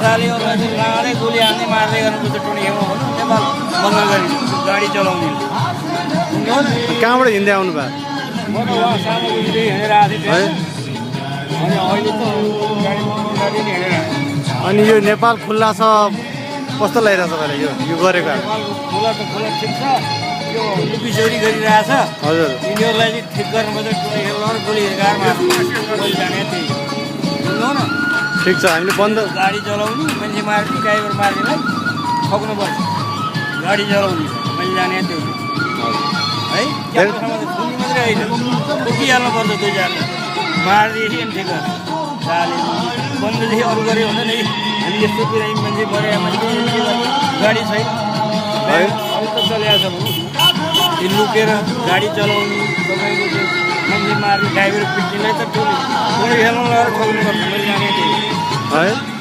मजाले लाँडै गोली हान्ने मार्दै गर्नुपर्छ टुँडीमा भन्नु नेपाल बन्द गरी गाडी चलाउने कहाँबाट हिँड्दै आउनु भयो म त उहाँ सानो गुल्ली हिँडेर आएको थिएँ है अनि अहिले त गाडी गाडी नै हिँडेर आएको अनि यो नेपाल खुल्ला छ कस्तो लागिरहेछ तपाईँलाई यो गरेको खोला त खोला ठिक छ यो लुकी चोरी गरिरहेछ हजुर यिनीहरूलाई चाहिँ ठिक गर्नुपर्छ गोली हिर्काएर गोली जाने त्यही बुझ्नु न ठिक छ हामीले बन्द गाडी चलाउने मान्छे मार्ने ड्राइभर मार्नेलाई ठग्नुपर्छ गाडी चलाउने मैले जाने त्यही है क्याम्पसम्म त ठुल्ने मात्रै होइन ठोकिहाल्नुपर्छ दुई चारले मारिदिएपछि अनि ठिक गर्छ चाले बन्ददेखि अरू गऱ्यो भने नि हामी यस्तो बिरामी मान्छे बढे मान्छे गाडी छैन है अरू त चलिरहेको छ भनौँ त्यो लुकेर गाडी चलाउनु तपाईँको त्यो मान्छे मार्ने ड्राइभर पिट्नेलाई त ठुलो खेल्नु लगाएर ठग्नुपर्छ मैले जाने त्यही है